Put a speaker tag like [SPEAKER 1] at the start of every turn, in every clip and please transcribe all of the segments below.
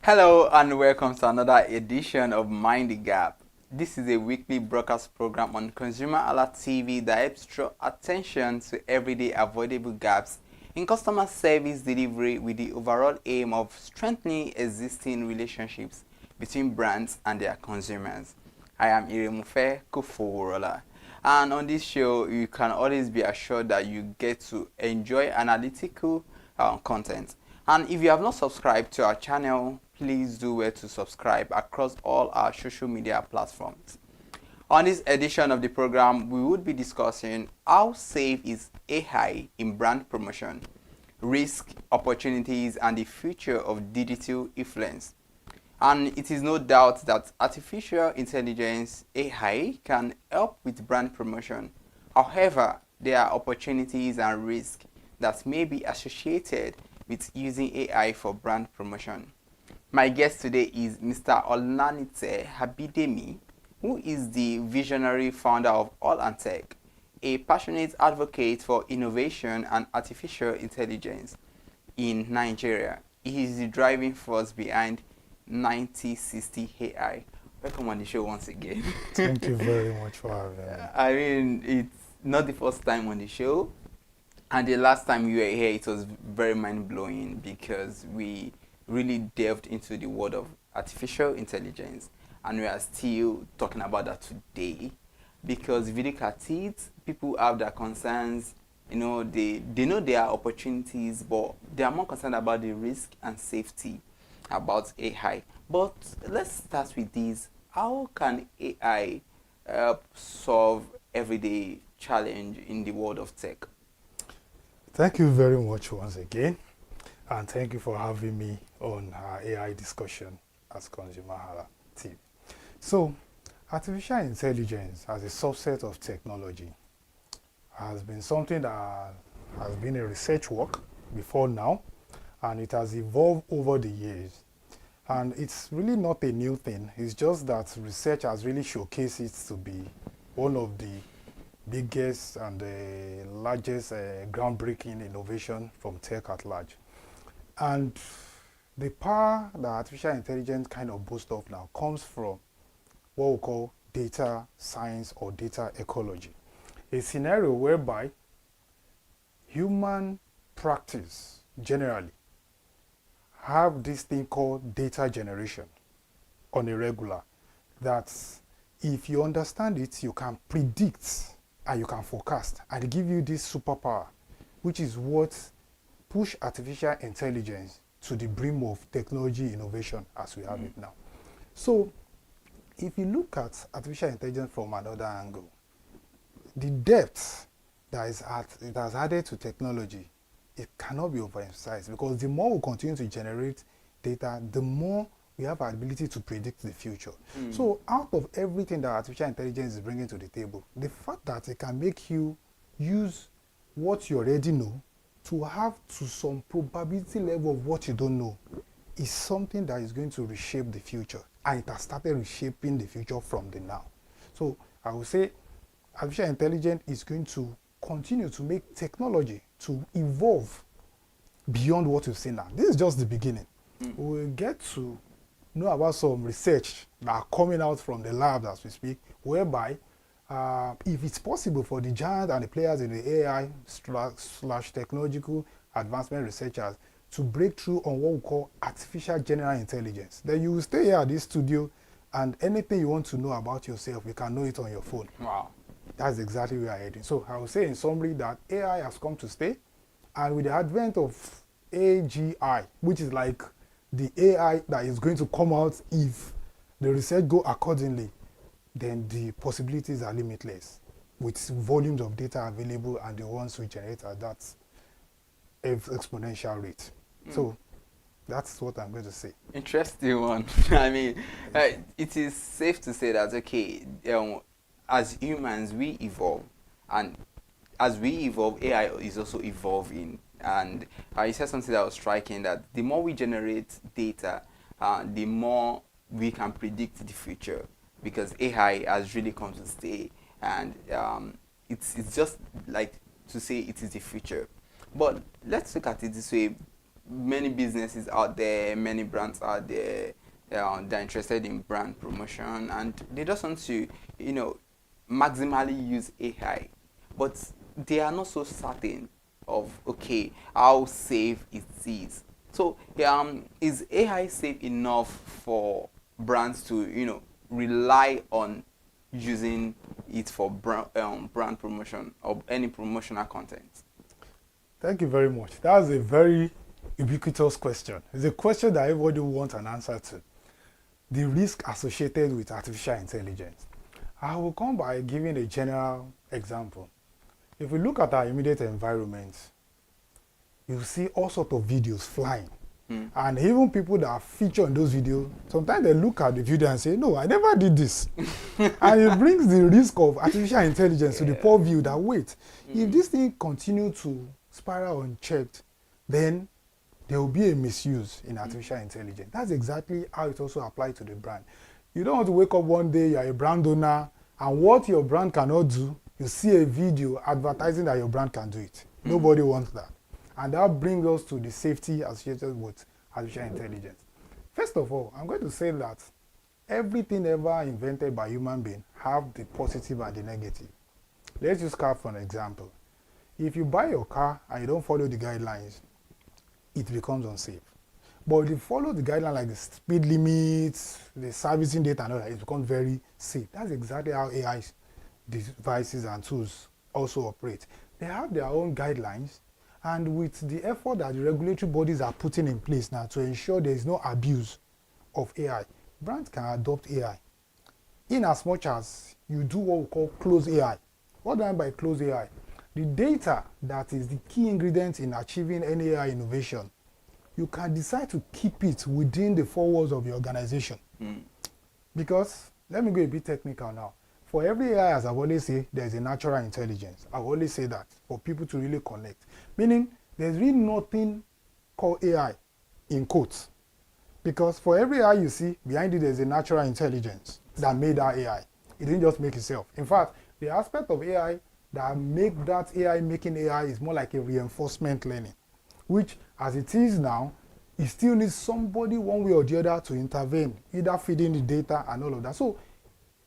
[SPEAKER 1] Hello and welcome to another edition of Mind the Gap. This is a weekly broadcast program on ConsumerHalla TV that helps draw attention to everyday avoidable gaps in customer service delivery with the overall aim of strengthening existing relationships between brands and their consumers. I am Iremofe Kofoworola, and on this show you can always be assured that you get to enjoy analytical content. And if you have not subscribed to our channel, please do well to subscribe across all our social media platforms. On this edition of the program, we would be discussing how safe is AI in brand promotion, risk, opportunities, and the future of digital influence. And it is no doubt that artificial intelligence AI can help with brand promotion. However, there are opportunities and risks that may be associated with using AI for brand promotion. My guest today is Mr. Olanite Abidemi, who is the visionary founder of Olanite, a passionate advocate for innovation and artificial intelligence in Nigeria. He is the driving force behind 9060 AI. Welcome on the show once again.
[SPEAKER 2] Thank you very much for having me.
[SPEAKER 1] I mean, it's not the first time on the show, and the last time you were here, it was very mind-blowing because we really delved into the world of artificial intelligence, and we are still talking about that today because if you look at it, people have their concerns. You know, they know there are opportunities, but they are more concerned about the risk and safety about AI. But let's start with this. How can AI help solve everyday challenge in the world of tech?
[SPEAKER 2] Thank you very much once again, and thank you for having me on our AI discussion as ConsumerHalla team. So, artificial intelligence as a subset of technology has been something that has been a research work before now, and it has evolved over the years. And it's really not a new thing. It's just that research has really showcased it to be one of the biggest and the largest groundbreaking innovation from tech at large. And the power that artificial intelligence kind of boasts of now comes from what we call data science or data ecology. A scenario whereby human practice generally have this thing called data generation on a regular, that if you understand it, you can predict and you can forecast and give you this superpower, which is what push artificial intelligence to the brim of technology innovation as we have it now. So if you look at artificial intelligence from another angle, the depth that it has added to technology, it cannot be overemphasized, because the more we continue to generate data, the more we have our ability to predict the future. So out of everything that artificial intelligence is bringing to the table, the fact that it can make you use what you already know to have to some probability level of what you don't know is something that is going to reshape the future, and it has started reshaping the future from the now. So I would say artificial intelligence is going to continue to make technology to evolve beyond what we've seen now. This is just the beginning. We'll get to know about some research that are coming out from the lab as we speak, whereby if it's possible for the giants and the players in the AI slash technological advancement researchers to break through on what we call artificial general intelligence, then you will stay here at this studio and anything you want to know about yourself, you can know it on your phone.
[SPEAKER 1] Wow.
[SPEAKER 2] That's exactly where we are heading. So I would say in summary that AI has come to stay, and with the advent of AGI, which is like the AI that is going to come out if the research go accordingly, then the possibilities are limitless with volumes of data available and the ones we generate at that exponential rate. So that's what I'm going to say.
[SPEAKER 1] Interesting one. I mean, it is safe to say that, okay, as humans, we evolve, and as we evolve, AI is also evolving. And I said something that was striking, that the more we generate data, the more we can predict the future, because AI has really come to stay, and it's just like to say it is the future. But let's look at it this way. many businesses out there, many brands out there, they're interested in brand promotion, and they just want to, maximally use AI, but they are not so certain of, okay, how safe it is. So is AI safe enough for brands to rely on using it for brand promotion or any promotional content?
[SPEAKER 2] Thank you very much. That's a very ubiquitous question. It's a question that everybody wants an answer to. The risk associated with artificial intelligence. I will come by giving a general example. If we look at our immediate environment, you see all sorts of videos flying. And even people that are featured in those videos, sometimes they look at the video and say, no, I never did this. And it brings the risk of artificial intelligence to the poor view that, wait, if this thing continues to spiral unchecked, then there will be a misuse in artificial intelligence. That's exactly how it also applies to the brand. You don't want to wake up one day, you're a brand owner, and what your brand cannot do, you see a video advertising that your brand can do it. Nobody wants that. And that brings us to the safety associated with artificial intelligence. First of all, I'm going to say that everything ever invented by human beings have the positive and the negative. Let's use car for an example. If you buy your car and you don't follow the guidelines, it becomes unsafe. But if you follow the guidelines like the speed limits, the servicing data and all that, it becomes very safe. That's exactly how AI devices and tools also operate. They have their own guidelines, and with the effort that the regulatory bodies are putting in place now to ensure there is no abuse of AI, brands can adopt AI. In as much as you do what we call close AI. What do I mean by close AI? The data that is the key ingredient in achieving any AI innovation, you can decide to keep it within the four walls of your organization. Because, let me go a bit technical now. For every AI, as I've always said, there's a natural intelligence. I've always say that for people to really connect. Meaning, there's really nothing called AI in quotes. Because for every AI you see, behind it there's a natural intelligence that made that AI. It didn't just make itself. In fact, the aspect of AI that make that AI making AI is more like a reinforcement learning, which as it is now, it still needs somebody one way or the other to intervene, either feeding the data and all of that. So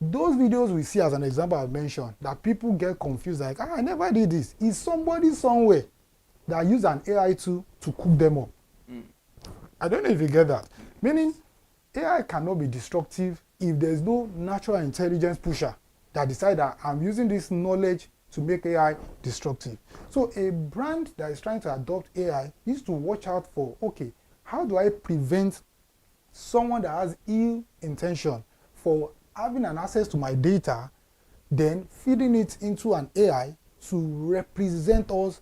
[SPEAKER 2] those videos we see as an example I've mentioned, that people get confused like, I never did this. Is somebody somewhere that use an AI tool to cook them up. I don't know if you get that. Meaning, AI cannot be destructive if there's no natural intelligence pusher that decide that I'm using this knowledge to make AI destructive. So a brand that is trying to adopt AI needs to watch out for, okay, how do I prevent someone that has ill intention for having an access to my data, then feeding it into an AI to represent us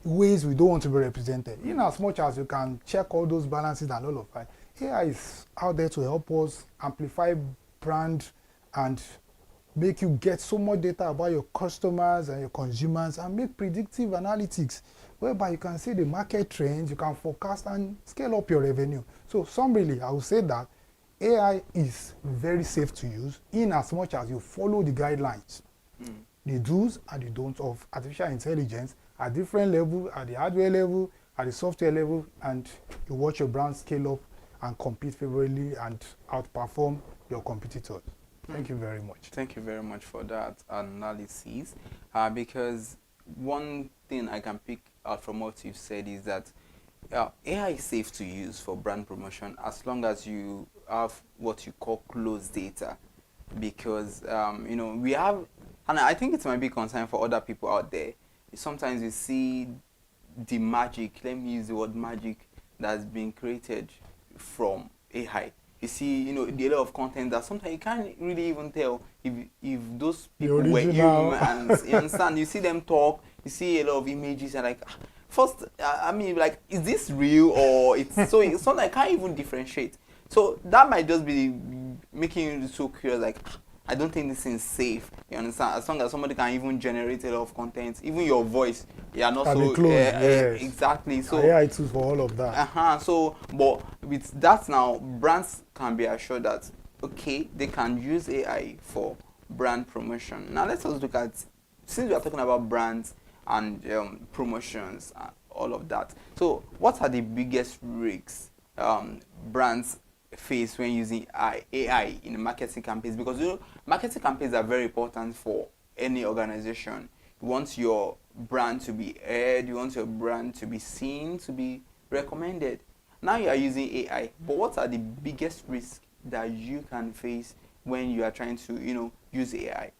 [SPEAKER 2] ways we don't want to be represented. In as much as you can check all those balances and all of that, AI is out there to help us amplify brand and make you get so much data about your customers and your consumers and make predictive analytics whereby you can see the market trends, you can forecast and scale up your revenue. So summarily, I would say that AI is very safe to use in as much as you follow the guidelines. The do's and the don'ts of artificial intelligence at different levels, at the hardware level, at the software level, and you watch your brand scale up and compete favorably and outperform your competitors. Thank you very much.
[SPEAKER 1] Thank you very much for that analysis. Because one thing I can pick out from what you've said is that AI is safe to use for brand promotion as long as you have what you call closed data. Because, we have, and I think it might be a concern for other people out there. Sometimes you see the magic, let me use the word magic, that's been created from AI. You see, the lot of content that sometimes you can't really even tell if those people were humans. You understand? You see them talk, you see a lot of images, and like, first, like, is this real or it's so? Sometimes I can't even differentiate. So that might just be making you so curious, like, I don't think this is safe. You understand? As long as somebody can even generate a lot of content, even your voice, you are not
[SPEAKER 2] Can
[SPEAKER 1] so
[SPEAKER 2] be closed, yes.
[SPEAKER 1] exactly. So
[SPEAKER 2] AI tools for all of that.
[SPEAKER 1] So, but with that now, brands can be assured that okay, they can use AI for brand promotion. Now let's also look at, since we are talking about brands and promotions, all of that. So what are the biggest risks brands face when using AI in marketing campaigns? Because marketing campaigns are very important for any organization. You want your brand to be heard, you want your brand to be seen, to be recommended. Now you are using AI, but what are the biggest risks that you can face when you are trying to, use AI?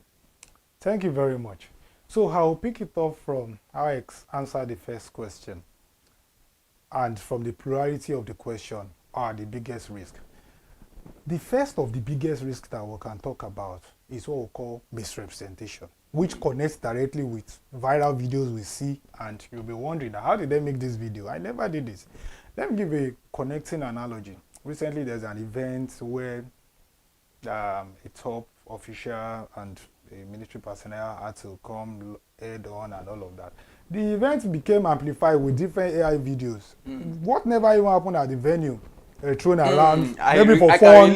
[SPEAKER 2] Thank you very much. So I'll pick it up from how I answered the first question. And from the plurality of the question are the biggest risk. The first of the biggest risks that we can talk about is what we call misrepresentation, which connects directly with viral videos we see, and you'll be wondering, how did they make this video? I never did this. Let me give a connecting analogy. Recently, there's an event where a top official and a military personnel had to come head on and all of that. The event became amplified with different AI videos. What never even happened at the venue, thrown around, maybe for fun,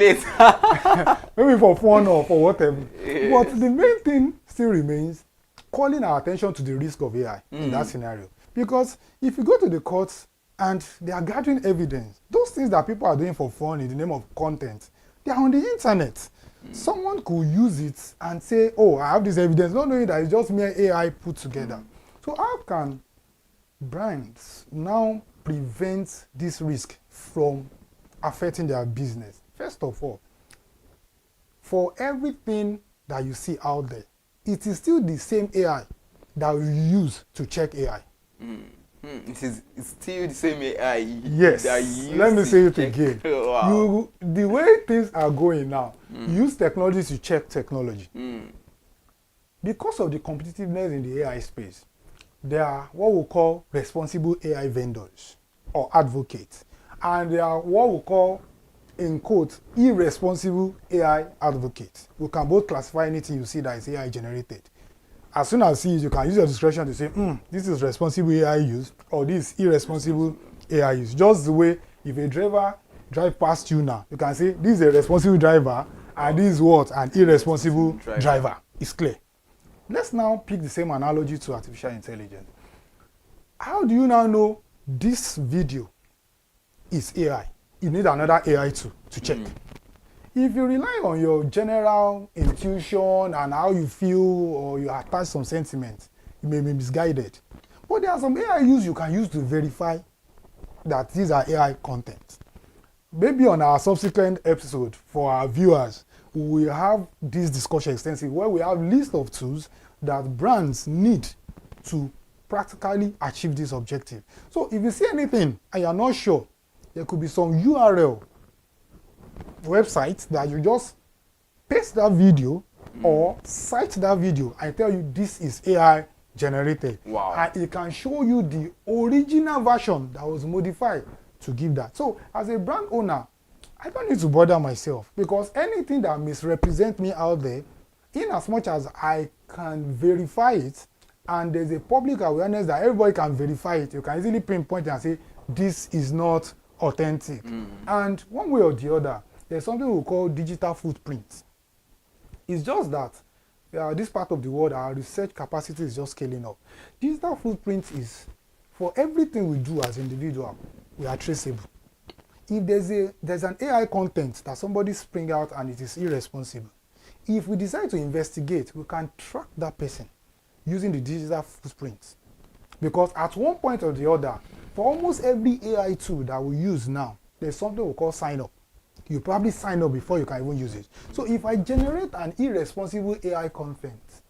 [SPEAKER 2] maybe for fun or for whatever. Yes. But the main thing still remains calling our attention to the risk of AI in that scenario. Because if you go to the courts and they are gathering evidence, those things that people are doing for fun in the name of content, they are on the internet. Someone could use it and say, oh, I have this evidence, not knowing that it's just mere AI put together. So how can brands now prevent this risk from affecting their business? First of all, for everything that you see out there, it is still the same AI that you use to check AI.
[SPEAKER 1] It's still the same AI.
[SPEAKER 2] Yes. Let me say it again.
[SPEAKER 1] Wow.
[SPEAKER 2] The way things are going now, use technology to check technology. Because of the competitiveness in the AI space, there are what we call responsible AI vendors or advocates. And there are what we call, in quotes, irresponsible AI advocates. We can both classify anything you see that is AI generated. As soon as you see it, you can use your discretion to say, this is responsible AI use, or this is irresponsible AI use. Just the way if a driver drive past you now, you can say, this is a responsible driver, and this is what? An irresponsible driver. It's clear. Let's now pick the same analogy to artificial intelligence. How do you now know this video is AI? You need another AI to check. If you rely on your general intuition and how you feel, or you attach some sentiment, you may be misguided. But there are some AI you can use to verify that these are AI content. Maybe on our subsequent episode for our viewers, we will have this discussion extensive where we have a list of tools that brands need to practically achieve this objective. So if you see anything and you're not sure, there could be some URL website that you just paste that video or cite that video and tell you this is AI generated.
[SPEAKER 1] Wow.
[SPEAKER 2] And it can show you the original version that was modified to give that. So as a brand owner, I don't need to bother myself, because anything that misrepresents me out there, in as much as I can verify it and there's a public awareness that everybody can verify it, you can easily pinpoint it and say this is not authentic. And one way or the other, there's something we call digital footprint. It's just that this part of the world, our research capacity is just scaling up. Digital footprint is, for everything we do as individuals, we are traceable. If there's an AI content that somebody spring out and it is irresponsible, if we decide to investigate, we can track that person using the digital footprint. Because at one point or the other, for almost every AI tool that we use now, there's something we call sign up. You probably sign up before you can even use it. So if I generate an irresponsible AI content,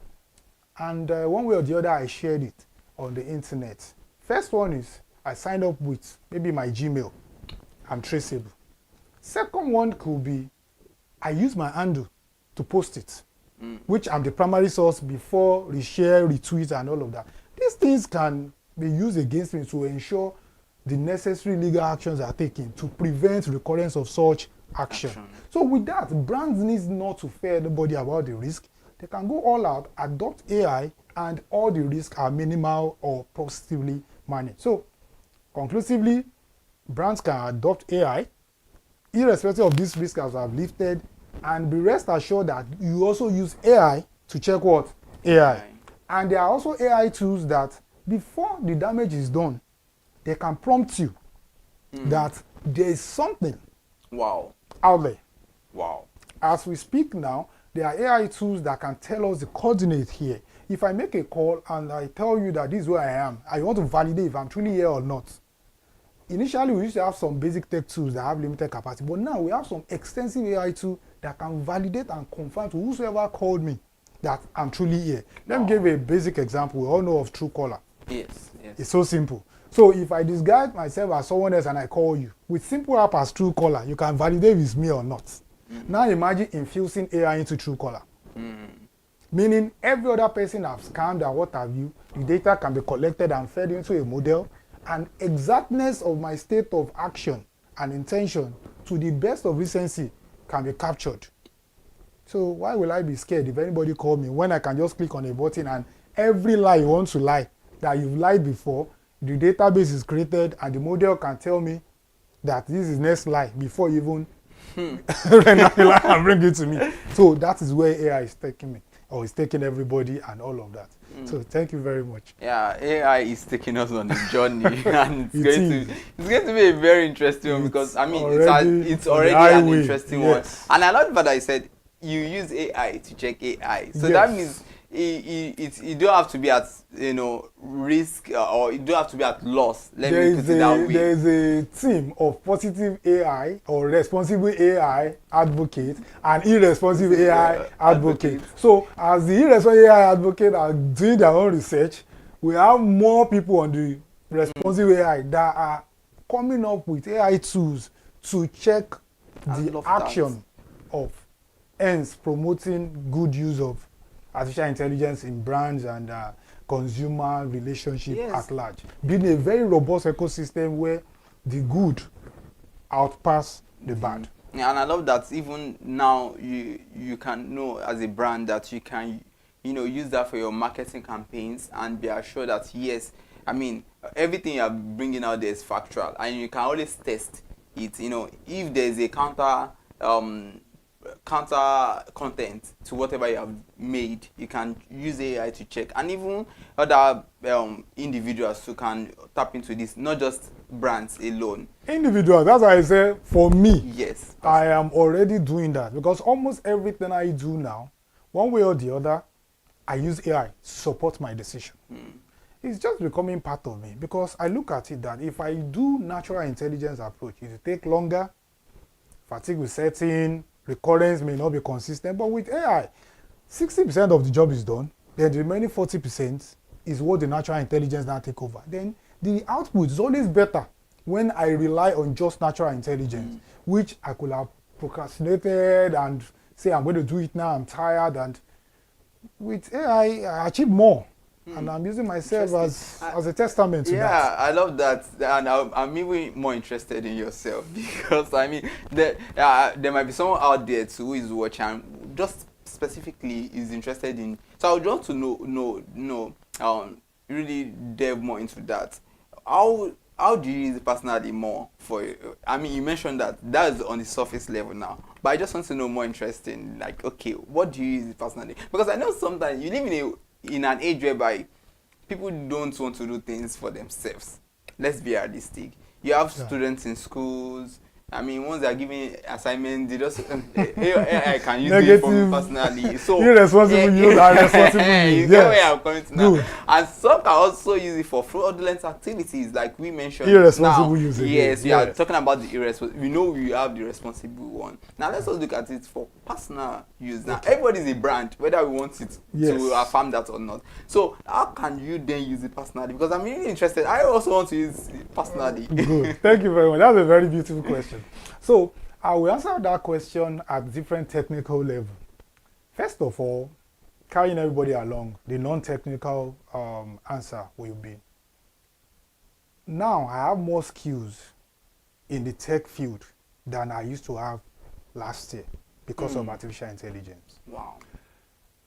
[SPEAKER 2] and one way or the other I shared it on the internet, first one is I signed up with maybe my Gmail. I'm traceable. Second one could be I use my handle to post it, which I'm the primary source before reshare, retweet, and all of that. These things can be used against me to ensure the necessary legal actions are taken to prevent recurrence of such action. So with that, brands need not to fear anybody about the risk. They can go all out, adopt AI, and all the risks are minimal or positively managed. So conclusively, brands can adopt AI, irrespective of these risks as I've lifted, and be rest assured that you also use AI to check what? AI. And there are also AI tools that before the damage is done, they can prompt you that there is something
[SPEAKER 1] Wow.
[SPEAKER 2] out there.
[SPEAKER 1] Wow.
[SPEAKER 2] As we speak now, there are AI tools that can tell us the coordinate here. If I make a call and I tell you that this is where I am, I want to validate if I'm truly here or not. Initially, we used to have some basic tech tools that have limited capacity, but now we have some extensive AI tools that can validate and confirm to whosoever called me that I'm truly here. Let me give a basic example. We all know of Truecaller.
[SPEAKER 1] Yes. Yes.
[SPEAKER 2] It's so simple. So if I disguise myself as someone else and I call you, with simple app as Truecaller, you can validate if it's me or not. Now imagine infusing AI into Truecaller. Meaning every other person I've scanned or what have you, the data can be collected and fed into a model, and exactness of my state of action and intention to the best of recency can be captured. So why will I be scared if anybody call me when I can just click on a button and every lie you want to lie that you've lied before, the database is created and the model can tell me that this is next lie before you even render the lie and bring it to me. So that is where AI is taking me, or is taking everybody and all of that. So thank you very much.
[SPEAKER 1] Yeah, AI is taking us on a journey, and it's going to be a very interesting one, because I mean it's already an interesting one. And I love what I said. You use AI to check AI, so that means you don't have to be at risk, or you don't have to be at loss. Let me put it that way.
[SPEAKER 2] There is a team of positive AI or responsible AI advocate and irresponsible AI advocate. So as the irresponsible AI advocate are doing their own research, we have more people on the responsible AI that are coming up with AI tools to check the action of hence promoting good use of artificial intelligence in brands and consumer relationship at large. Being a very robust ecosystem where the good outpass the bad.
[SPEAKER 1] Yeah, and I love that even now you can know as a brand that you can use that for your marketing campaigns and be assured that yes, I mean everything you're bringing out there is factual, and you can always test it. If there's a counter content to whatever you have made, you can use AI to check, and even other individuals who can tap into this, not just brands alone.
[SPEAKER 2] Individuals, that's why I say for me,
[SPEAKER 1] yes,
[SPEAKER 2] I am already doing that, because almost everything I do now, one way or the other, I use AI to support my decision. It's just becoming part of me, because I look at it that if I do natural intelligence approach, it will take longer, fatigue will set in, recurrence may not be consistent, but with AI, 60% of the job is done, then the remaining 40% is what the natural intelligence now take over. Then the output is always better when I rely on just natural intelligence, which I could have procrastinated and say, I'm going to do it now, I'm tired, and with AI, I achieve more. And I'm using myself as a testament to that.
[SPEAKER 1] Yeah, I love that, and I'm even more interested in yourself, because I mean, there might be someone out there too who is watching, just specifically is interested in. So I would want to know, really delve more into that. How do you use it personally more for? I mean, you mentioned that is on the surface level now, but I just want to know more interesting. Like, okay, what do you use it personally? Because I know sometimes you live in an age whereby people don't want to do things for themselves. Let's be realistic. You have students in schools. I mean, once they are giving assignments, they just I can use it for me personally. So
[SPEAKER 2] irresponsible use and responsible use.
[SPEAKER 1] You get where I'm coming to now. And some can also use it for fraudulent activities, like we mentioned.
[SPEAKER 2] Irresponsible use.
[SPEAKER 1] Yes, we are talking about the irresponsible. We know we have the responsible one. Now let's also look at it for personal use. Now everybody is a brand, whether we want it to affirm that or not. So how can you then use it personally? Because I'm really interested. I also want to use it personally.
[SPEAKER 2] Good. Thank you very much. That's a very beautiful question. So I will answer that question at different technical level. First of all, carrying everybody along, the non-technical answer will be, now I have more skills in the tech field than I used to have last year because of artificial intelligence.
[SPEAKER 1] Wow.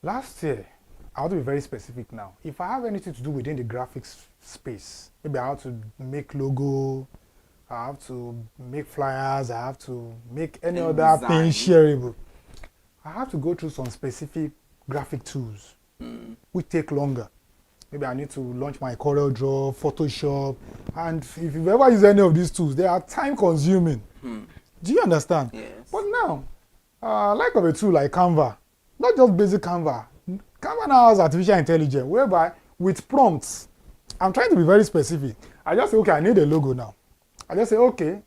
[SPEAKER 2] Last year, I want to be very specific now. If I have anything to do within the graphics space, maybe I have to make logo, I have to make flyers, I have to make any other thing shareable, I have to go through some specific graphic tools which take longer. Maybe I need to launch my Corel Draw, Photoshop, and if you've ever used any of these tools, they are time consuming. Do you understand?
[SPEAKER 1] Yes.
[SPEAKER 2] But now, like of a tool like Canva, not just basic Canva. Canva now has artificial intelligence, whereby with prompts, I'm trying to be very specific. I just say, okay, I need a logo now. I just say, okay,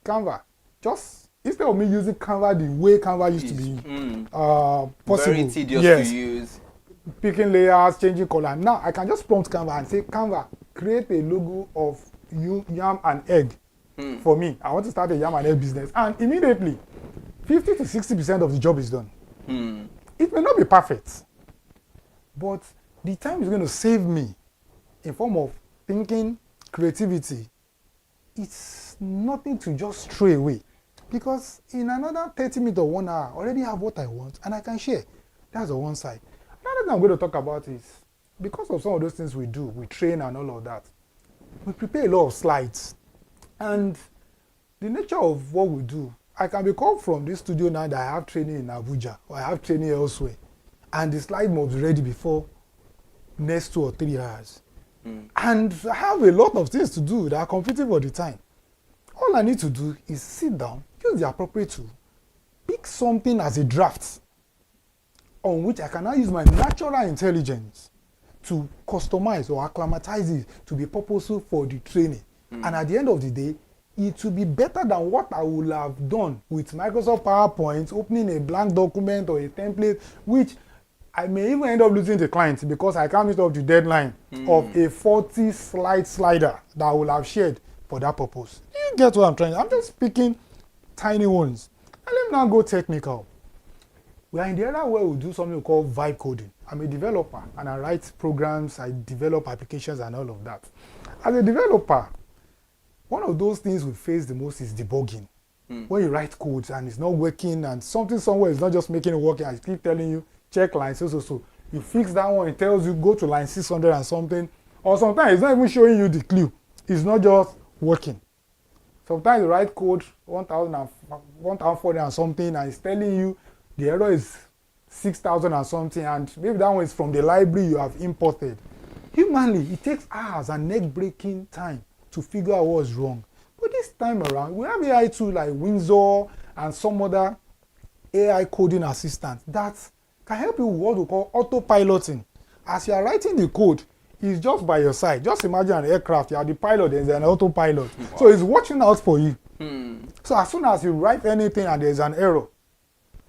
[SPEAKER 2] Canva, just instead of me using Canva the way Canva used to be possible.
[SPEAKER 1] Very tedious
[SPEAKER 2] yes.
[SPEAKER 1] to use.
[SPEAKER 2] Picking layers, changing color. Now I can just prompt Canva and say, Canva, create a logo of yam and egg for me. I want to start a yam and egg business. And immediately, 50 to 60% of the job is done. It may not be perfect, but the time is going to save me in form of thinking, creativity. It's nothing to just throw away, because in another 30 minutes or 1 hour, I already have what I want and I can share. That's on one side. Another thing I'm going to talk about is, because of some of those things we do, we train and all of that, we prepare a lot of slides. And the nature of what we do, I can be called from this studio now that I have training in Abuja or I have training elsewhere, and the slide must be ready before next 2 or 3 hours. And I have a lot of things to do that are competing for the time. All I need to do is sit down, use the appropriate tool, pick something as a draft on which I can now use my natural intelligence to customize or acclimatize it to be purposeful for the training. And at the end of the day, it will be better than what I would have done with Microsoft PowerPoint, opening a blank document or a template, which I may even end up losing the client because I can't meet up the deadline of a 40-slide slider that I will have shared for that purpose. You get what I'm trying? I'm just picking tiny ones. And let me now go technical. We are in the era where we do something we call vibe coding. I'm a developer and I write programs, I develop applications and all of that. As a developer, one of those things we face the most is debugging. When you write codes and it's not working and something somewhere is not just making it work, and I keep telling you, check line so. You fix that one, it tells you go to line 600 and something. Or sometimes it's not even showing you the clue. It's not just working. Sometimes you write code 1,400 and something and it's telling you the error is 6,000 and something, and maybe that one is from the library you have imported. Humanly, it takes hours and neck-breaking time to figure out what's wrong. But this time around, we have AI tools like Windsor and some other AI coding assistants that can help you with what we call autopiloting. As you are writing the code, it's just by your side. Just imagine an aircraft, you are the pilot, there's an autopilot. Wow. So it's watching out for you. So as soon as you write anything and there's an error,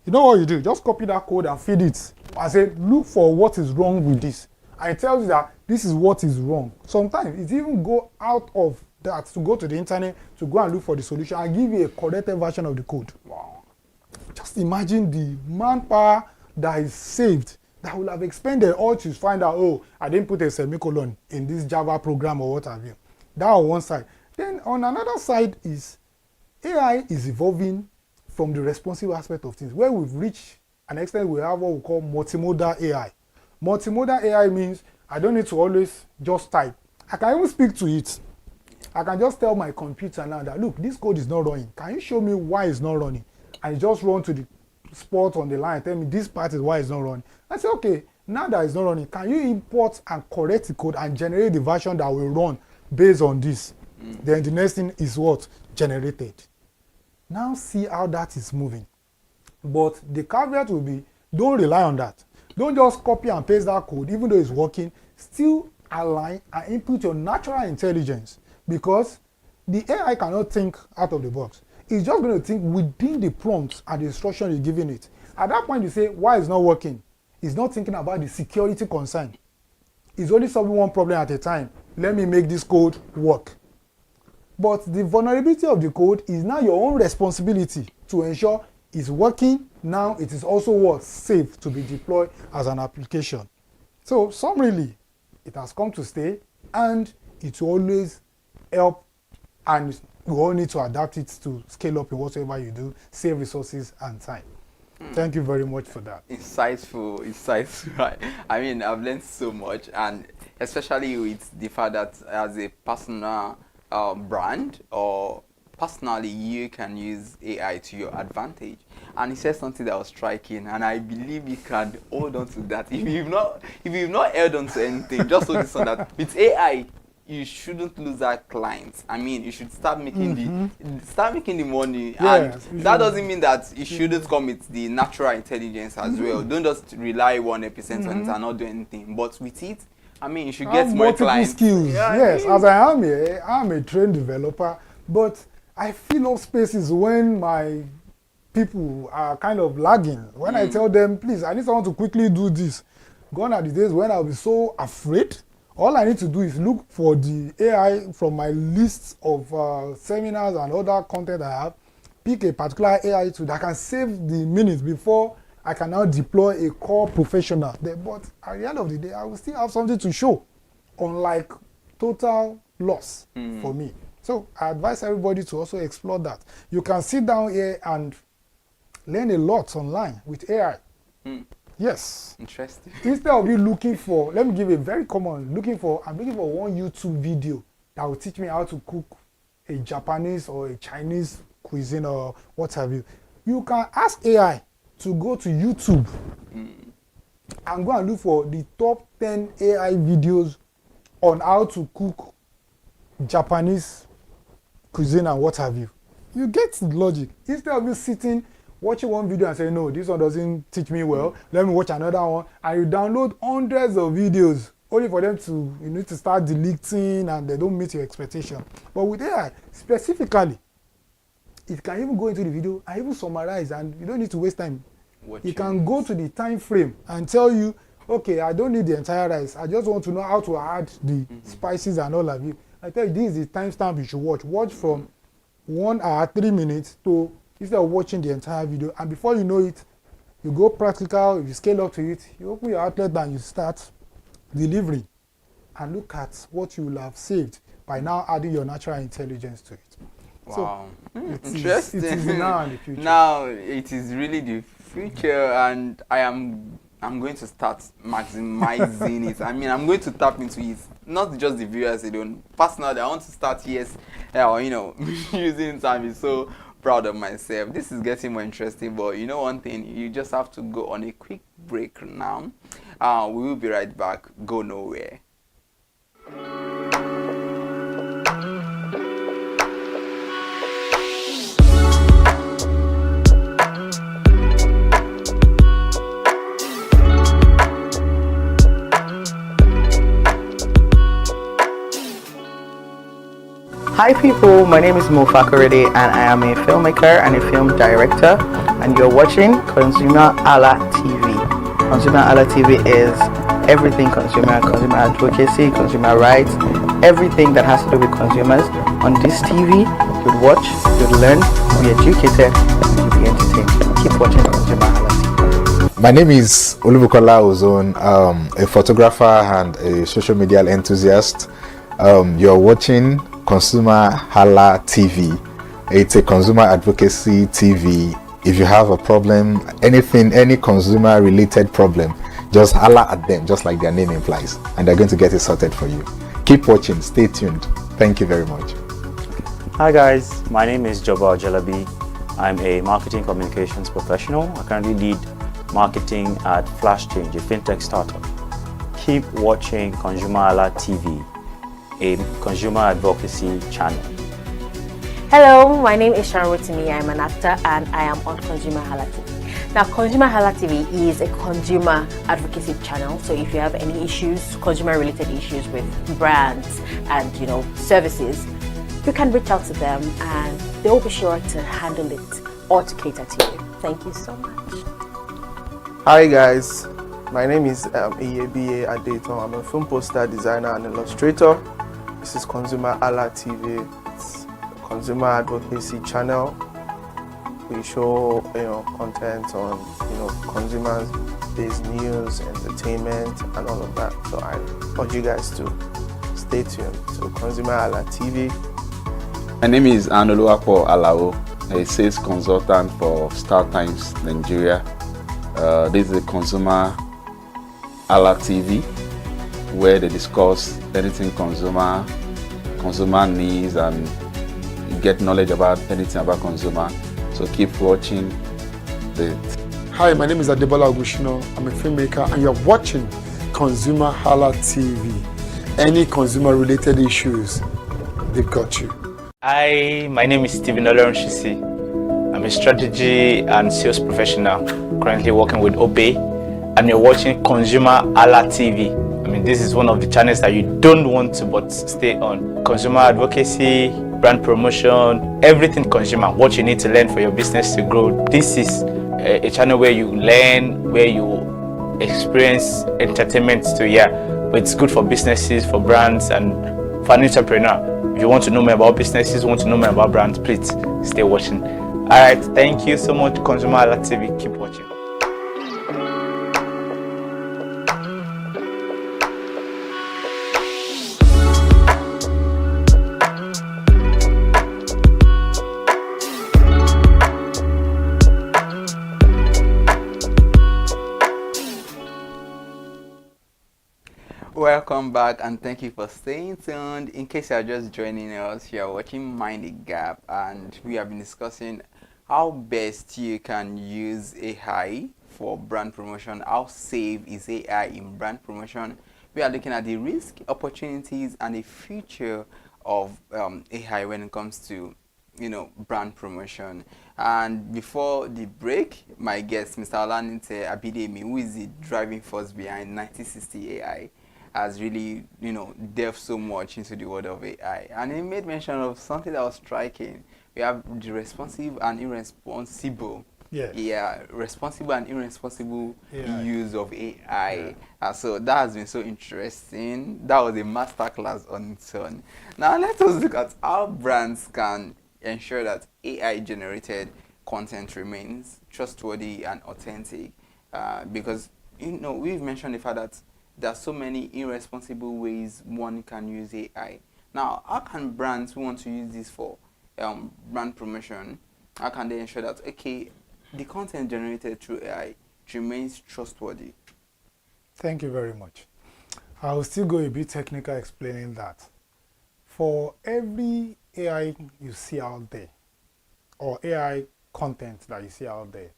[SPEAKER 2] you know what you do? Just copy that code and feed it. And say, look for what is wrong with this. And it tells you that this is what is wrong. Sometimes it even go out of that to go to the internet to go and look for the solution and give you a corrected version of the code. Wow. Just imagine the manpower that is saved that will have expended all to find out, oh, I didn't put a semicolon in this Java program or what have you. That on one side. Then on another side is AI is evolving from the responsive aspect of things, where we've reached an extent we have what we call multimodal AI. Multimodal AI means I don't need to always just type. I can even speak to it. I can just tell my computer now that, look, this code is not running. Can you show me why it's not running? And just run to the spot on the line and tell me this part is why it's not running. I say, okay, now that it's not running, can you import and correct the code and generate the version that will run based on this? Then the next thing is what? Generated. Now see how that is moving. But the caveat will be, don't rely on that. Don't just copy and paste that code, even though it's working. Still align and input your natural intelligence, because the AI cannot think out of the box. It's just going to think within the prompts and the instruction you're giving it. At that point, you say, why it's not working? It's not thinking about the security concern. It's only solving one problem at a time. Let me make this code work. But the vulnerability of the code is now your own responsibility to ensure it's working. Now it is also what? Safe to be deployed as an application. So summarily, it has come to stay, and it will always help, and you all need to adapt it to scale up in whatever you do, save resources and time. Thank you very much for that.
[SPEAKER 1] Insightful. I mean, I've learned so much, and especially with the fact that as a personal brand or personally you can use AI to your advantage. And he said something that was striking, and I believe you can hold on to that. If you've not held on to anything, just hold this on that. With AI, you shouldn't lose that client. I mean, you should start making the money, and
[SPEAKER 2] Yes,
[SPEAKER 1] that doesn't mean that you shouldn't come with the natural intelligence as well.
[SPEAKER 2] Mm-hmm.
[SPEAKER 1] Don't just rely 100% on it and not do anything. But with it, I mean, you should
[SPEAKER 2] I have
[SPEAKER 1] get more
[SPEAKER 2] multiple
[SPEAKER 1] clients.
[SPEAKER 2] skills.
[SPEAKER 1] Yeah,
[SPEAKER 2] Yes, as I am here, I'm a trained developer, but I fill up spaces when my people are kind of lagging. When I tell them, please, I need someone to quickly do this. Gone are the days when I'll be so afraid. All I need to do is look for the AI from my list of seminars and other content I have, pick a particular AI tool that can save the minutes before I can now deploy a core professional. But at the end of the day, I will still have something to show, unlike total loss for me. So I advise everybody to also explore that. You can sit down here and learn a lot online with AI. Yes.
[SPEAKER 1] Interesting.
[SPEAKER 2] Instead of you looking for, let me give a very common, I'm looking for one YouTube video that will teach me how to cook a Japanese or a Chinese cuisine or what have you. You can ask AI to go to YouTube and go and look for the top 10 AI videos on how to cook Japanese cuisine and what have you. You get the logic. Instead of you sitting watching one video and saying, no, this one doesn't teach me well, let me watch another one, and you download hundreds of videos only for them to, you need to start deleting and they don't meet your expectation. But with AI, specifically, it can even go into the video and even summarize, and you don't need to waste time. You can go to the time frame and tell you, okay, I don't need the entire rice. I just want to know how to add the spices and all of you. I tell you, this is the timestamp you should watch. Watch from 1 hour, 3 minutes to, instead of watching the entire video. And before you know it, you go practical, you scale up to it, you open your outlet and you start delivering. And look at what you will have saved by now adding your natural intelligence to it.
[SPEAKER 1] Wow.
[SPEAKER 2] So,
[SPEAKER 1] Interesting.
[SPEAKER 2] It is now and the future.
[SPEAKER 1] Now it is really the future, and I'm going to start maximizing it. I mean, I'm going to tap into it. Not just the viewers alone. Personally, I want to start using it. I'm so proud of myself. This is getting more interesting, but you know one thing, you just have to go on a quick break now. We will be right back. Go nowhere.
[SPEAKER 3] Hi people, my name is Kofoworola and I am a filmmaker and a film director, and you're watching ConsumerHalla TV. ConsumerHalla TV is everything consumer advocacy, consumer rights, everything that has to do with consumers. On this TV, you'd watch, you'd learn, you'd be educated, and you'd be entertained. Keep watching ConsumerHalla TV.
[SPEAKER 4] My name is Olubukola Ozone, a photographer and a social media enthusiast. You're watching ConsumerHalla TV. It's a consumer advocacy TV. If you have a problem, any consumer related problem, just holla at them, just like their name implies, and they're going to get it sorted for you. Keep watching, stay tuned. Thank you very much.
[SPEAKER 5] Hi guys, my name is Joba Jalabi. I'm a marketing communications professional. I currently lead marketing at Flash Change, a fintech startup. Keep watching ConsumerHalla TV, a consumer advocacy channel.
[SPEAKER 6] Hello, my name is Sharon Rotimi. I'm an actor and I am on ConsumerHalla TV. Now, ConsumerHalla TV is a consumer advocacy channel. So if you have any issues, consumer-related issues with brands and services, you can reach out to them and they'll be sure to handle it or to cater to you. Thank you so much.
[SPEAKER 7] Hi guys, my name is Iyebiye Adeton. I'm a film poster designer and illustrator. This is ConsumerHalla TV. It's a consumer advocacy channel. We show content on consumers-based news, entertainment, and all of that. So I urge you guys to stay tuned to ConsumerHalla TV.
[SPEAKER 8] My name is Anoluwapo Alao, a sales consultant for Star Times Nigeria. This is a ConsumerHalla TV where they discuss anything consumer needs and you get knowledge about anything about consumer. So keep watching the.
[SPEAKER 2] Hi, my name is Adebola Ogushino. I'm a filmmaker, and you're watching ConsumerHalla TV. Any consumer-related issues, they've got you.
[SPEAKER 3] Hi, my name is Stephen Olorunshisi. I'm a strategy and sales professional, currently working with Obey, and you're watching ConsumerHalla TV. I mean, this is one of the channels that you don't want to but stay on. Consumer advocacy, brand promotion, everything consumer, what you need to learn for your business to grow. This is a channel where you learn, where you experience entertainment too, yeah. But it's good for businesses, for brands, and for an entrepreneur. If you want to know more about businesses, want to know more about brands, please stay watching. All right, thank you so much, ConsumerHalla TV. Keep watching.
[SPEAKER 1] Welcome back, and thank you for staying tuned. In case you are just joining us, you are watching Mind the Gap, and we have been discussing how best you can use AI for brand promotion. How safe is AI in brand promotion? We are looking at the risk, opportunities, and the future of AI when it comes to brand promotion. And before the break, my guest, Mr. Olanite Abidemi, who is the driving force behind 1960 AI, has really, delved so much into the world of AI. And he made mention of something that was striking. We have the responsive and irresponsible.
[SPEAKER 2] Yes.
[SPEAKER 1] Yeah, responsible and irresponsible use of AI.
[SPEAKER 2] Yeah.
[SPEAKER 1] So that has been so interesting. That was a masterclass on its own. Now let us look at how brands can ensure that AI generated content remains trustworthy and authentic. Because we've mentioned the fact that there are so many irresponsible ways one can use AI. Now, how can brands who want to use this for brand promotion, how can they ensure that, okay, the content generated through AI remains trustworthy?
[SPEAKER 2] Thank you very much. I will still go a bit technical explaining that. For every AI you see out there, or AI content that you see out there,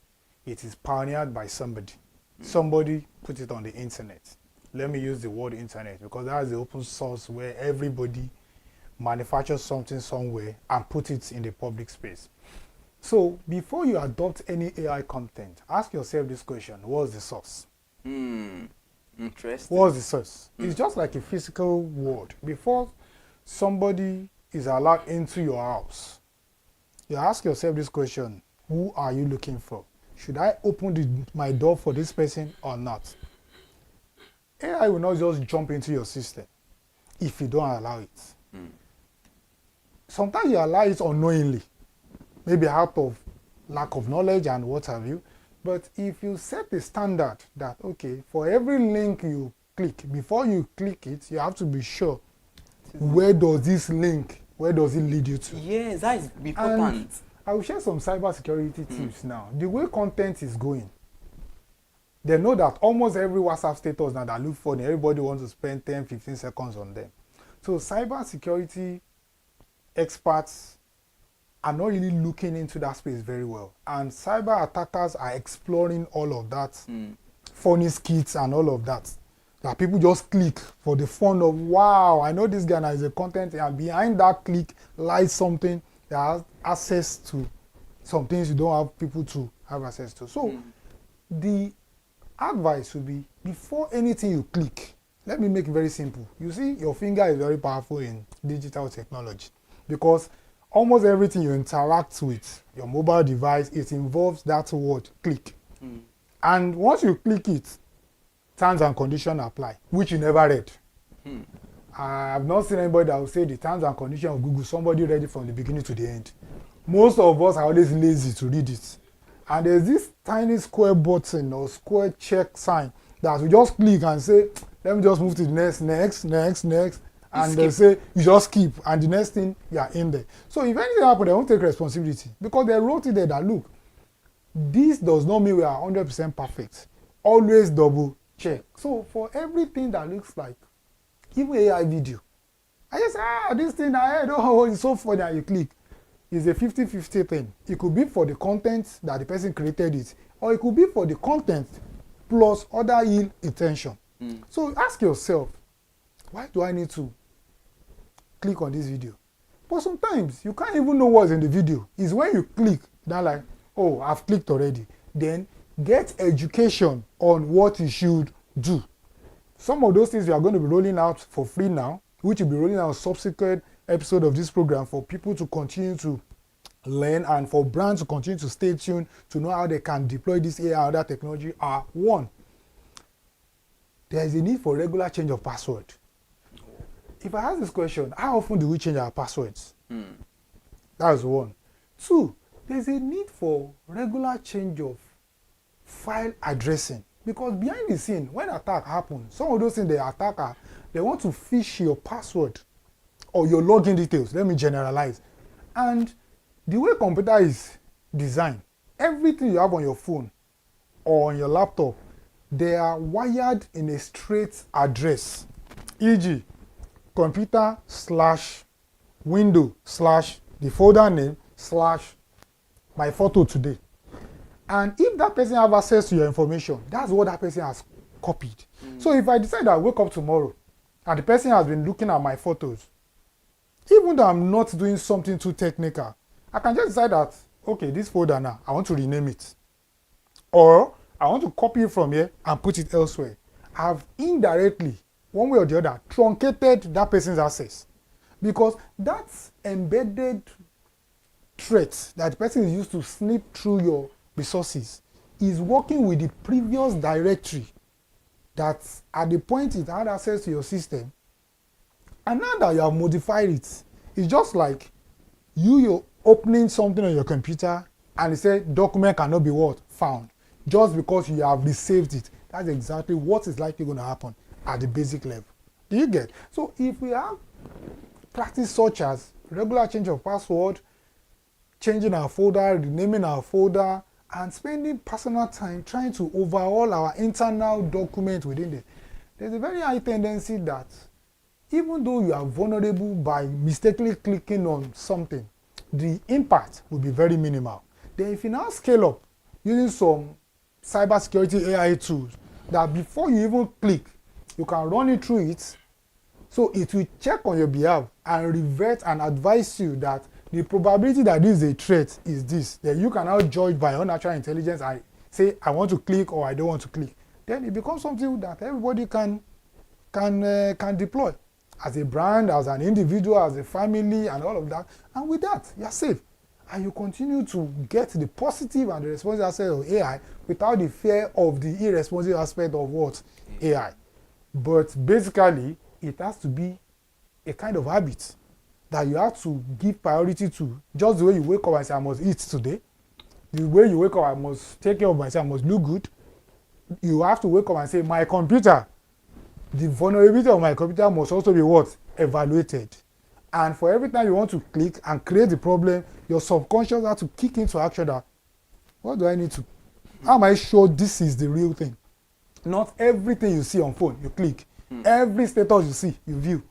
[SPEAKER 2] it is pioneered by somebody. Somebody put it on the internet. Let me use the word internet because that is the open source where everybody manufactures something somewhere and put it in the public space. So before you adopt any AI content, ask yourself this question: what's the source?
[SPEAKER 1] Interesting.
[SPEAKER 2] What's the source? It's just like a physical word. Before somebody is allowed into your house, you ask yourself this question: who are you looking for? Should I open my door for this person or not? AI will not just jump into your system if you don't allow it. Sometimes you allow it unknowingly, maybe out of lack of knowledge and what have you. But if you set a standard that, okay, for every link you click, before you click it, you have to be sure where does this link, where does it lead you to?
[SPEAKER 1] Yes, that is important.
[SPEAKER 2] And I will share some cybersecurity tips now. The way content is going, they know that almost every WhatsApp status now that look funny, everybody wants to spend 10, 15 seconds on them. So cybersecurity experts are not really looking into that space very well. And cyber attackers are exploring all of that, funny skits and all of that. That people just click for the fun of, wow, I know this guy now is a content, and behind that click lies something that has access to some things you don't have people to have access to. So the advice would be, before anything you click, let me make it very simple. You see, your finger is very powerful in digital technology because almost everything you interact with, your mobile device, it involves that word, click. And once you click it, terms and conditions apply, which you never read. I have not seen anybody that will say the terms and conditions of Google, somebody read it from the beginning to the end. Most of us are always lazy to read it. And there's this tiny square button or square check sign that we just click and say, let me just move to the next. And they say, you just skip. And the next thing, you are in there. So if anything happens, they won't take responsibility. Because they wrote it there that, look, this does not mean we are 100% perfect. Always double check. So for everything that looks like, even AI video, I just, this thing I heard, oh, it's so funny, and you click. It's a 50-50 thing. It could be for the content that the person created it, or it could be for the content plus other ill intention. So ask yourself, why do I need to click on this video? But sometimes you can't even know what's in the video. It's when you click that like, oh, I've clicked already. Then get education on what you should do. Some of those things we are going to be rolling out for free now, which will be rolling out subsequent episode of this program for people to continue to learn and for brands to continue to stay tuned to know how they can deploy this AI or that technology are one. There is a need for regular change of password. If I ask this question, how often do we change our passwords? That's one. Two, there's a need for regular change of file addressing. Because behind the scene, when attack happens, some of those things the attacker, they want to phish your password or your login details. Let me generalize. And the way computer is designed, everything you have on your phone or on your laptop, they are wired in a straight address. E.g., computer / window / the folder name / my photo today. And if that person have access to your information, that's what that person has copied. So if I decide I wake up tomorrow and the person has been looking at my photos, even though I'm not doing something too technical, I can just decide that, okay, this folder now, I want to rename it. Or I want to copy it from here and put it elsewhere. I've indirectly, one way or the other, truncated that person's access. Because that's embedded threat that the person is used to snip through your resources is working with the previous directory that at the point it had access to your system. And now that you have modified it, it's just like you're opening something on your computer and it said document cannot be what? Found. Just because you have resaved it. That's exactly what is likely going to happen at the basic level. Do you get? So if we have practice such as regular change of password, changing our folder, renaming our folder, and spending personal time trying to overhaul our internal document within it, there's a very high tendency that even though you are vulnerable by mistakenly clicking on something, the impact will be very minimal. Then if you now scale up using some cybersecurity AI tools that before you even click, you can run it through it, so it will check on your behalf and revert and advise you that the probability that this is a threat is this. Then you can now judge by unnatural intelligence and say, I want to click or I don't want to click. Then it becomes something that everybody can deploy as a brand, as an individual, as a family, and all of that. And with that, you're safe. And you continue to get the positive and the responsive aspect of AI without the fear of the irresponsible aspect of what? AI. But basically, it has to be a kind of habit that you have to give priority to. Just the way you wake up and say, I must eat today. The way you wake up, I must take care of myself, I must look good. You have to wake up and say, my computer, the vulnerability of my computer must also be what? Evaluated. And for every time you want to click and create the problem, your subconscious has to kick into action that, what do I need to? How am I sure this is the real thing? Not everything you see on phone, you click. Every status you see, you view.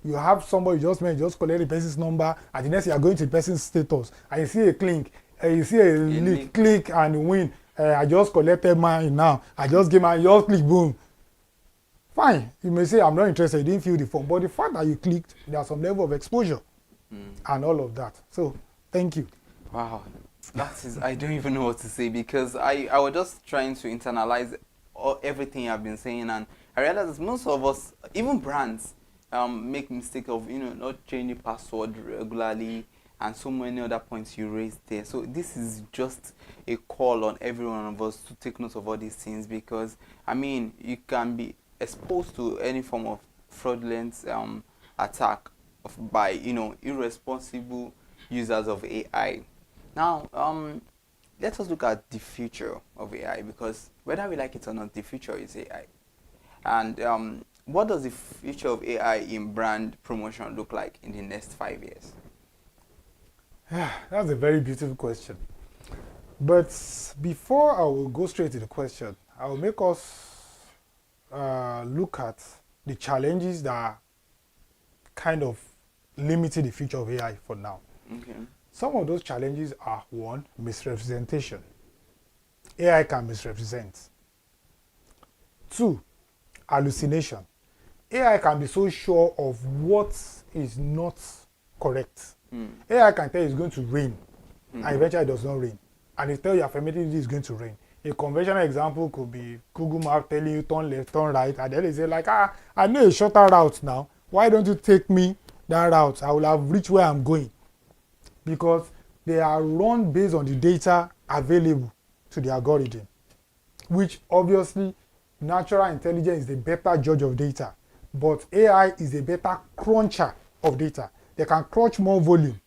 [SPEAKER 2] You have somebody just collect the person's number, and the next you are going to the person's status, and you see a link, you see a link, click and win. I just collected mine now. I just gave my, just click, boom. Fine, you may say I'm not interested, you didn't fill the form, but the fact that you clicked, there's some level of exposure and all of that. So, thank you.
[SPEAKER 1] Wow, that is, I don't even know what to say, because I was just trying to internalize everything I've been saying, and I realized most of us, even brands, make mistake of not changing password regularly, and so many other points you raised there. So this is just a call on every one of us to take note of all these things, because I mean you can be exposed to any form of fraudulent attack by irresponsible users of AI. Now let us look at the future of AI, because whether we like it or not, the future is AI. And what does the future of AI in brand promotion look like in the next 5 years?
[SPEAKER 2] That's a very beautiful question. But before I will go straight to the question, I will make us look at the challenges that are kind of limiting the future of AI for now.
[SPEAKER 1] Okay.
[SPEAKER 2] Some of those challenges are: one, misrepresentation. AI can misrepresent. Two, hallucination. AI can be so sure of what is not correct. AI can tell you it's going to rain, and eventually it does not rain. And it tells you affirmatively it's going to rain. A conventional example could be Google Map telling you turn left, turn right, and then they say like, I know a shorter route now. Why don't you take me that route? I will have reached where I'm going. Because they are run based on the data available to the algorithm, which obviously natural intelligence is the better judge of data, but AI is a better cruncher of data. They can crunch more volume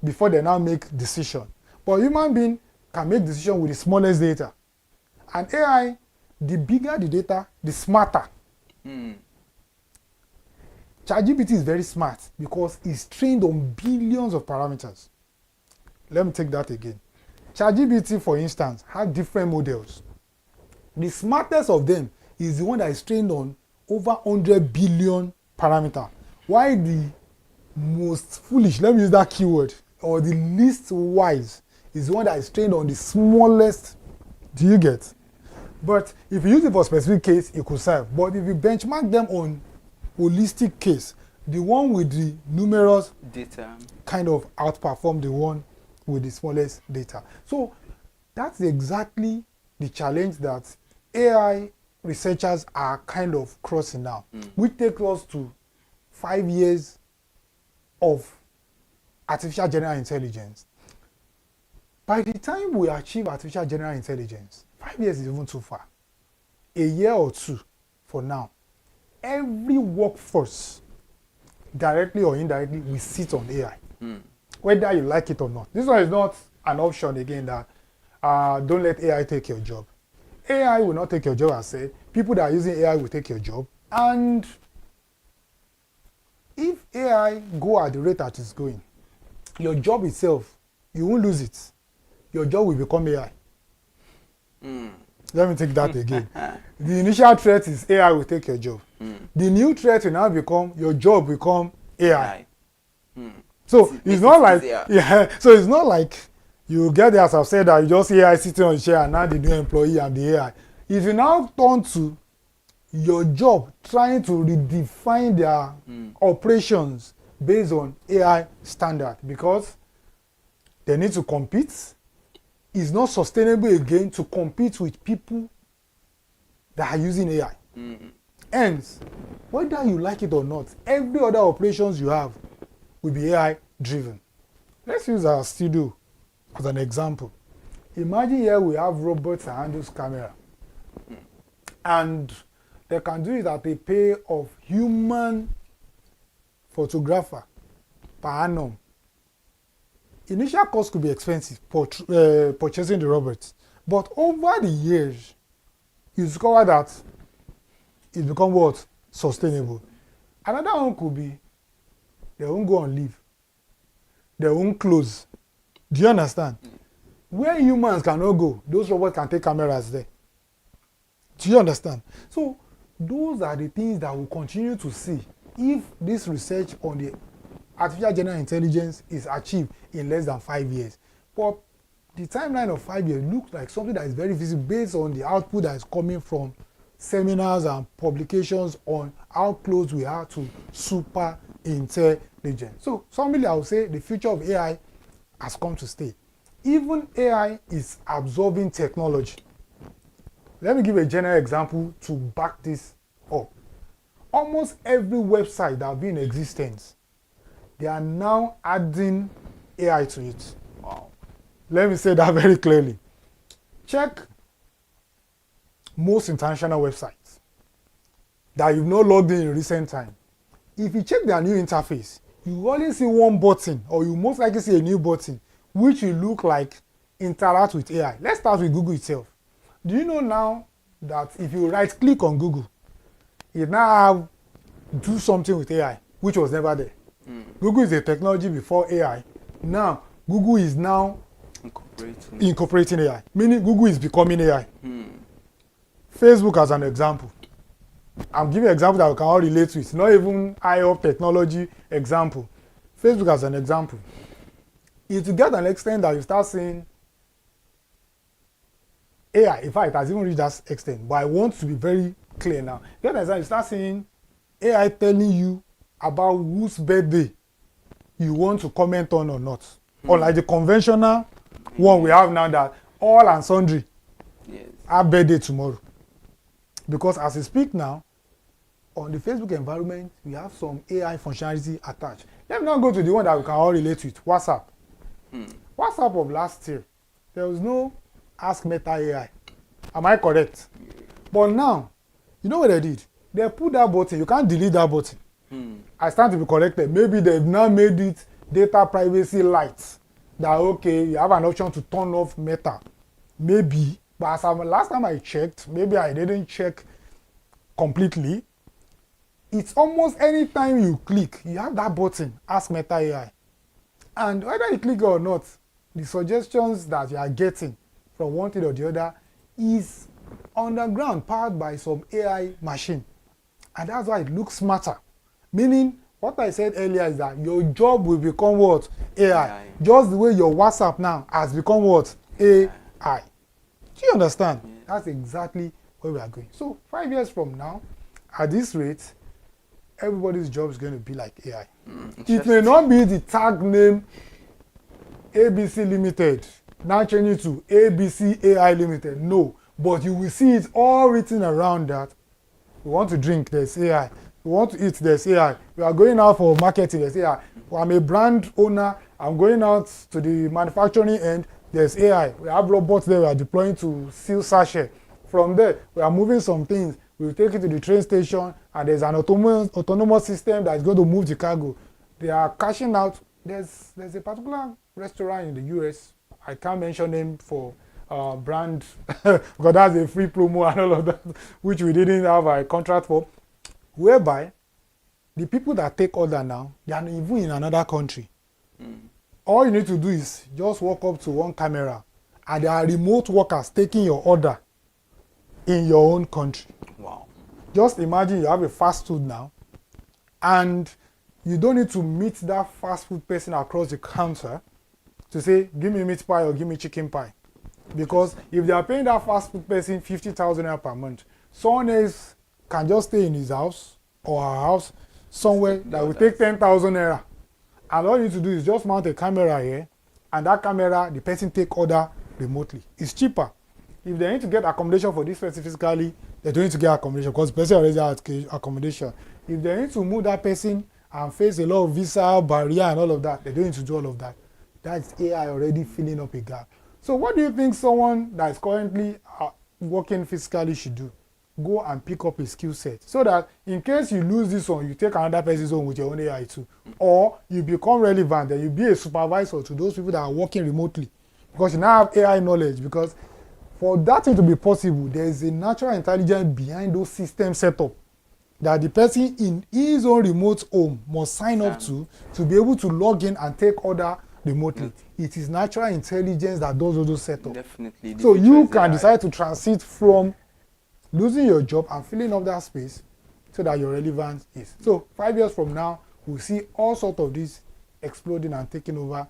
[SPEAKER 2] before they now make decision. But human being can make decision with the smallest data. And AI, the bigger the data, the smarter. ChatGPT is very smart because it's trained on billions of parameters. Let me take that again. ChatGPT, for instance, has different models. The smartest of them is the one that is trained on over 100 billion parameters. While the most foolish, let me use that keyword, or the least wise, is the one that is trained on the smallest. Do you get? But if you use it for a specific case, it could serve. But if you benchmark them on holistic case, the one with the numerous
[SPEAKER 1] data
[SPEAKER 2] kind of outperform the one with the smallest data. So that's exactly the challenge that AI researchers are kind of crossing now, which takes us to 5 years of artificial general intelligence. By the time we achieve artificial general intelligence, 5 years is even too far. A year or two for now, every workforce, directly or indirectly, will sit on AI, whether you like it or not. This one is not an option again that don't let AI take your job. AI will not take your job, as I said. People that are using AI will take your job. And if AI go at the rate that it's going, your job itself, you won't lose it. Your job will become AI. Let me take that again. The initial threat is AI will take your job. The new threat will now become your job become AI. So it's not like so it's not like you get there, as I've said, that you just see AI sitting on the chair and now the new employee and the AI. If you now turn to your job trying to redefine their operations based on AI standard, because they need to compete. It's not sustainable again to compete with people that are using AI. Hence, whether you like it or not, every other operations you have will be AI driven. Let's use our studio as an example. Imagine here we have robots that handles camera. And they can do it at a pay of human photographer per annum. Initial cost could be expensive for purchasing the robots, but over the years, you discover that it becomes what? Sustainable. Another one could be they won't go on leave. They won't close. Do you understand? Where humans cannot go, those robots can take cameras there. Do you understand? So those are the things that we'll continue to see if this research on the artificial general intelligence is achieved in less than 5 years. But the timeline of 5 years looks like something that is very visible based on the output that is coming from seminars and publications on how close we are to super intelligence. So summarily, I would say the future of AI has come to stay. Even AI is absorbing technology. Let me give a general example to back this up. Almost every website that has been in existence, they are now adding AI to it. Wow. Let me say that very clearly. Check most international websites that you've not logged in recent time. If you check their new interface, you only see one button, or you most likely see a new button, which will look like interact with AI. Let's start with Google itself. Do you know now that if you right click on Google, it now do something with AI, which was never there. Google is a technology before AI. Now, Google is now incorporating AI, meaning Google is becoming AI. Facebook as an example. I'm giving an example that we can all relate to. It's not even high up technology example. Facebook as an example. it will get an extent that you start seeing AI. In fact, it has even reached that extent. But I want to be very clear now. Get an extent, you start seeing AI telling you about whose birthday you want to comment on or not. Unlike the conventional one we have now that all and sundry have birthday tomorrow. Because as we speak now, on the Facebook environment, we have some AI functionality attached. Let me now go to the one that we can all relate with, WhatsApp. WhatsApp of last year, there was no Ask Meta AI. Am I correct? But now, you know what they did? They put that button, you can't delete that button. I stand to be corrected. Maybe they've now made it data privacy light. That okay, you have an option to turn off Meta. Maybe, but as last time I checked, maybe I didn't check completely. It's almost any time you click, you have that button, Ask Meta AI. And whether you click or not, the suggestions that you are getting from one thing or the other is underground, powered by some AI machine. And that's why it looks smarter. Meaning, what I said earlier is that your job will become what? AI. Just the way your WhatsApp now has become what? AI. Do you understand? Yeah. That's exactly where we are going. So 5 years from now, at this rate, everybody's job is going to be like AI. It may not be the tag name ABC Limited, now change it to ABC AI Limited. No, but you will see it all written around that. We want to drink, there's AI. We want to eat, there's AI. We are going out for marketing, there's AI. Well, I'm a brand owner, I'm going out to the manufacturing end, there's AI. We have robots there we are deploying to seal sachet. From there, we are moving some things. We'll take it to the train station, and there's an autonomous system that's going to move the cargo. They are cashing out. There's a particular restaurant in the US. I can't mention name for brand because that's a free promo and all of that, which we didn't have a contract for. Whereby the people that take order now, they are even in another country. All you need to do is just walk up to one camera, and there are remote workers taking your order in your own country.
[SPEAKER 1] Wow.
[SPEAKER 2] Just imagine you have a fast food now, and you don't need to meet that fast food person across the counter to say, give me meat pie or give me chicken pie. Because if they are paying that fast food person 50,000 naira per month, someone else can just stay in his house or her house somewhere that will take 10,000 naira. And all you need to do is just mount a camera here, and that camera, the person take order remotely. It's cheaper. If they need to get accommodation for this person physically, they don't need to get accommodation because the person already has accommodation. If they need to move that person and face a lot of visa barrier and all of that, they don't need to do all of that. That's AI already filling up a gap. So what do you think someone that is currently working physically should do? Go and pick up a skill set so that in case you lose this one, you take another person's own with your own AI too. Or you become relevant and you be a supervisor to those people that are working remotely because you now have AI knowledge. Because for that thing to be possible, there is a natural intelligence behind those system setup that the person in his own remote home must sign up to be able to log in and take order remotely. It is natural intelligence that does all those setups.
[SPEAKER 1] Definitely.
[SPEAKER 2] So you can decide to transit from losing your job and filling up that space so that your relevance is. So 5 years from now, we'll see all sorts of these exploding and taking over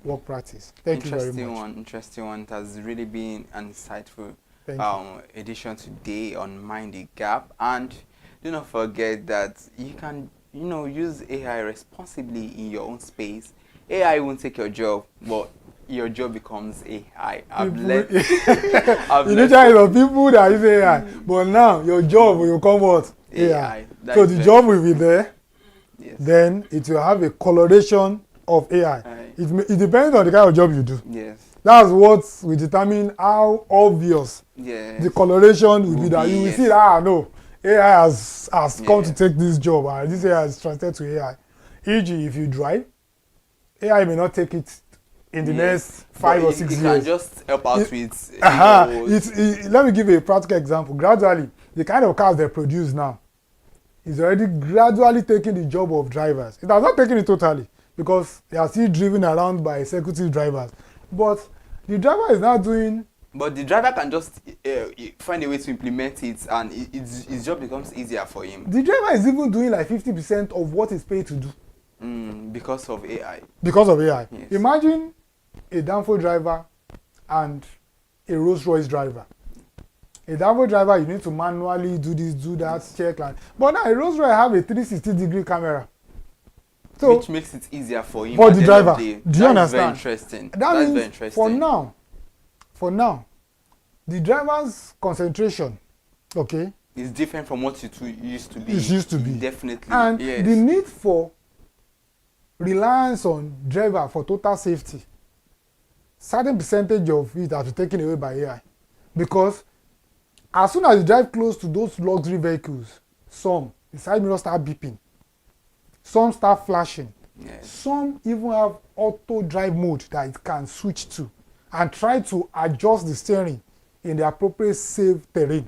[SPEAKER 2] work practice. Thank you very much.
[SPEAKER 1] Interesting one. It has really been an insightful edition today on Mind the Gap. And do not forget that you can, use AI responsibly in your own space. AI won't take your job, but your job becomes AI.
[SPEAKER 2] Initially, people that use AI, but now your job will become what? AI. So the job will be there. Yes. Then it will have a coloration of AI. It depends on the kind of job you do.
[SPEAKER 1] Yes.
[SPEAKER 2] That's what will determine how obvious the coloration will be. That you will see that no, AI has come to take this job, and this AI is transferred to AI. E.g., if you drive, AI may not take it in the next 5 or 6 years.
[SPEAKER 1] It can just help out with.
[SPEAKER 2] Let me give you a practical example. Gradually, the kind of cars they produce now is already gradually taking the job of drivers. It has not taken it totally because they are still driven around by executive drivers. But the driver is now doing.
[SPEAKER 1] But the driver can just find a way to implement it, and his job becomes easier for him.
[SPEAKER 2] The driver is even doing like 50% of what he's paid to do.
[SPEAKER 1] Because of AI.
[SPEAKER 2] Because of AI.
[SPEAKER 1] Yes.
[SPEAKER 2] Imagine a Danfo driver and a Rolls Royce driver. A Danfo driver, you need to manually do this, do that, check. But now a Rolls Royce have a 360-degree camera. So,
[SPEAKER 1] which makes it easier for him.
[SPEAKER 2] for
[SPEAKER 1] at
[SPEAKER 2] the
[SPEAKER 1] end
[SPEAKER 2] driver.
[SPEAKER 1] of the day.
[SPEAKER 2] Do you understand?
[SPEAKER 1] Very interesting.
[SPEAKER 2] That
[SPEAKER 1] That's
[SPEAKER 2] means
[SPEAKER 1] very interesting.
[SPEAKER 2] for now, the driver's concentration, okay,
[SPEAKER 1] It's different from what it used to be.
[SPEAKER 2] it used to be.
[SPEAKER 1] Definitely.
[SPEAKER 2] And
[SPEAKER 1] yes.
[SPEAKER 2] the need for reliance on driver for total safety, certain percentage of it has been taken away by AI. Because as soon as you drive close to those luxury vehicles, the side mirrors start beeping, some start flashing,
[SPEAKER 1] Yes.
[SPEAKER 2] some even have auto drive mode that it can switch to and try to adjust the steering in the appropriate safe terrain,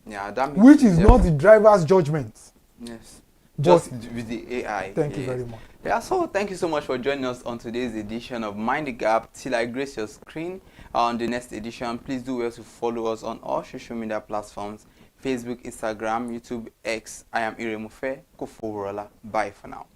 [SPEAKER 1] Yeah, that makes
[SPEAKER 2] which
[SPEAKER 1] it
[SPEAKER 2] is
[SPEAKER 1] easier.
[SPEAKER 2] not the driver's judgment.
[SPEAKER 1] Yes.
[SPEAKER 2] But
[SPEAKER 1] Just with the AI.
[SPEAKER 2] thank you
[SPEAKER 1] yes.
[SPEAKER 2] very much.
[SPEAKER 1] Yeah, so thank you so much for joining us on today's edition of Mind the Gap. Till I grace your screen on the next edition, please do well to follow us on all social media platforms: Facebook, Instagram, YouTube, X. I am Iremofe Kofoworola. Bye for now.